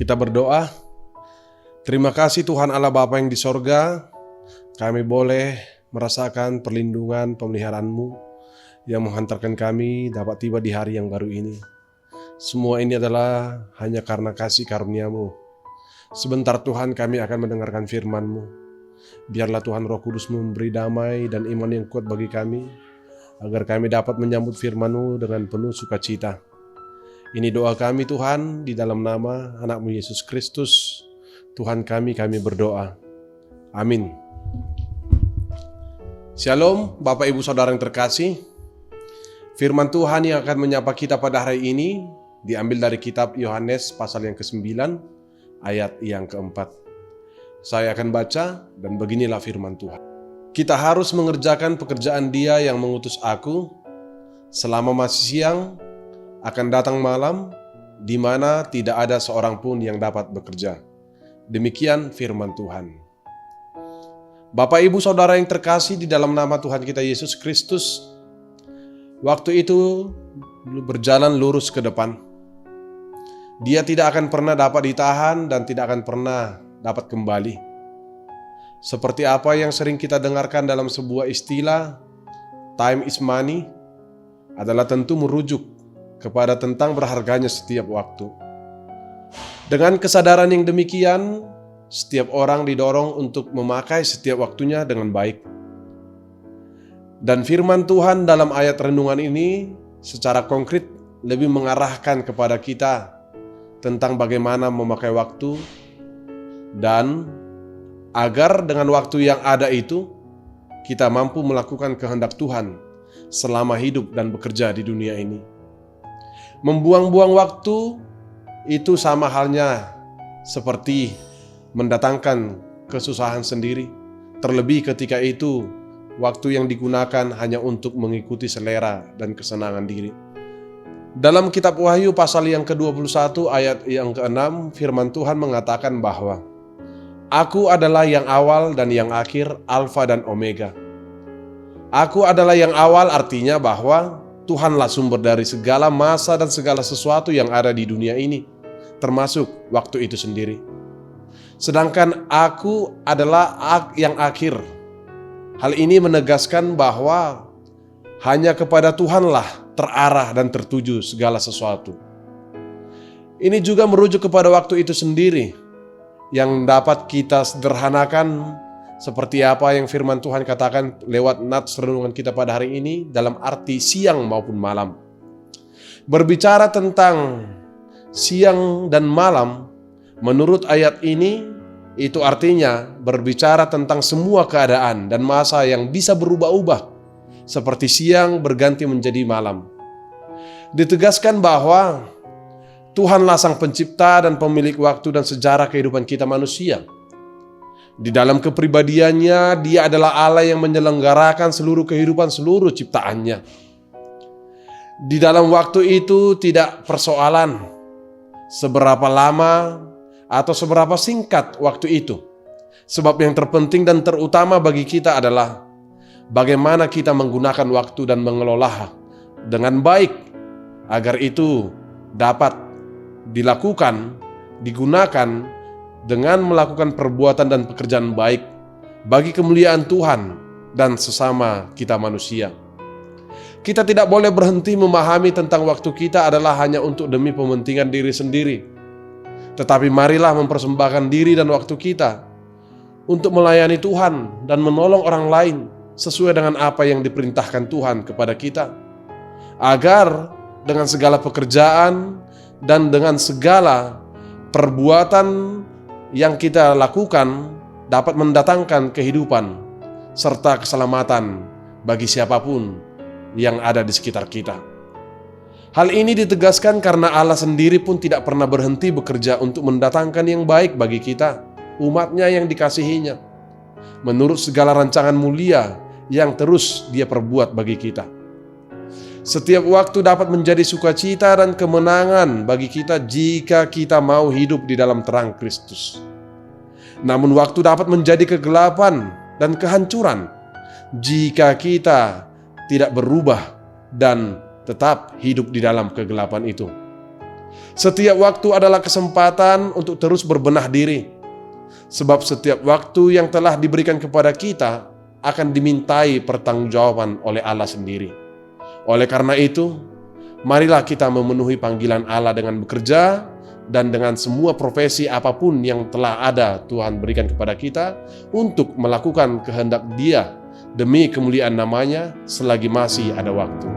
Kita berdoa. Terima kasih Tuhan Allah Bapa yang di sorga, kami boleh merasakan perlindungan pemeliharaan-Mu yang menghantarkan kami dapat tiba di hari yang baru ini. Semua ini adalah hanya karena kasih karunia-Mu. Sebentar Tuhan, kami akan mendengarkan firman-Mu. Biarlah Tuhan Roh Kudus memberi damai dan iman yang kuat bagi kami, agar kami dapat menyambut firman-Mu dengan penuh sukacita. Ini doa kami Tuhan, di dalam nama anak-Mu Yesus Kristus, Tuhan kami berdoa. Amin. Shalom Bapak Ibu Saudara yang terkasih. Firman Tuhan yang akan menyapa kita pada hari ini diambil dari kitab Yohanes pasal yang ke-9 ayat yang ke-4. Saya akan baca dan beginilah firman Tuhan. Kita harus mengerjakan pekerjaan Dia yang mengutus aku selama masih siang, akan datang malam di mana tidak ada seorang pun yang dapat bekerja. Demikian firman Tuhan. Bapak Ibu Saudara yang terkasih di dalam nama Tuhan kita Yesus Kristus, waktu itu berjalan lurus ke depan. Dia tidak akan pernah dapat ditahan dan tidak akan pernah dapat kembali. Seperti apa yang sering kita dengarkan dalam sebuah istilah, time is money, adalah tentu merujuk kepada tentang berharganya setiap waktu. Dengan kesadaran yang demikian, setiap orang didorong untuk memakai setiap waktunya dengan baik. Dan firman Tuhan dalam ayat renungan ini secara konkret lebih mengarahkan kepada kita tentang bagaimana memakai waktu dan agar dengan waktu yang ada itu kita mampu melakukan kehendak Tuhan selama hidup dan bekerja di dunia ini. Membuang-buang waktu itu sama halnya seperti mendatangkan kesusahan sendiri, terlebih ketika itu waktu yang digunakan hanya untuk mengikuti selera dan kesenangan diri. Dalam kitab Wahyu pasal yang ke-21 ayat yang ke-6, firman Tuhan mengatakan bahwa Aku adalah yang awal dan yang akhir, Alfa dan Omega. Aku adalah yang awal artinya bahwa Tuhanlah sumber dari segala masa dan segala sesuatu yang ada di dunia ini, termasuk waktu itu sendiri. Sedangkan aku adalah yang akhir. Hal ini menegaskan bahwa hanya kepada Tuhanlah terarah dan tertuju segala sesuatu. Ini juga merujuk kepada waktu itu sendiri yang dapat kita sederhanakan seperti apa yang firman Tuhan katakan lewat nats renungan kita pada hari ini dalam arti siang maupun malam. Berbicara tentang siang dan malam, menurut ayat ini, itu artinya berbicara tentang semua keadaan dan masa yang bisa berubah-ubah, seperti siang berganti menjadi malam. Ditegaskan bahwa Tuhanlah sang pencipta dan pemilik waktu dan sejarah kehidupan kita manusia. Di dalam kepribadiannya, Dia adalah Allah yang menyelenggarakan seluruh kehidupan seluruh ciptaannya. Di dalam waktu itu tidak persoalan seberapa lama atau seberapa singkat waktu itu. Sebab yang terpenting dan terutama bagi kita adalah bagaimana kita menggunakan waktu dan mengelola dengan baik agar itu dapat dilakukan, digunakan dengan melakukan perbuatan dan pekerjaan baik bagi kemuliaan Tuhan dan sesama kita manusia. Kita tidak boleh berhenti memahami tentang waktu kita adalah hanya untuk demi kepentingan diri sendiri. Tetapi marilah mempersembahkan diri dan waktu kita untuk melayani Tuhan dan menolong orang lain sesuai dengan apa yang diperintahkan Tuhan kepada kita. Agar dengan segala pekerjaan dan dengan segala perbuatan yang kita lakukan dapat mendatangkan kehidupan serta keselamatan bagi siapapun yang ada di sekitar kita. Hal ini ditegaskan karena Allah sendiri pun tidak pernah berhenti bekerja untuk mendatangkan yang baik bagi kita, umat-Nya yang dikasihinya, menurut segala rancangan mulia yang terus Dia perbuat bagi kita. Setiap waktu dapat menjadi sukacita dan kemenangan bagi kita jika kita mau hidup di dalam terang Kristus. Namun waktu dapat menjadi kegelapan dan kehancuran jika kita tidak berubah dan tetap hidup di dalam kegelapan itu. Setiap waktu adalah kesempatan untuk terus berbenah diri. Sebab setiap waktu yang telah diberikan kepada kita akan dimintai pertanggungjawaban oleh Allah sendiri. Oleh karena itu, marilah kita memenuhi panggilan Allah dengan bekerja dan dengan semua profesi apapun yang telah ada Tuhan berikan kepada kita untuk melakukan kehendak Dia demi kemuliaan namanya selagi masih ada waktu.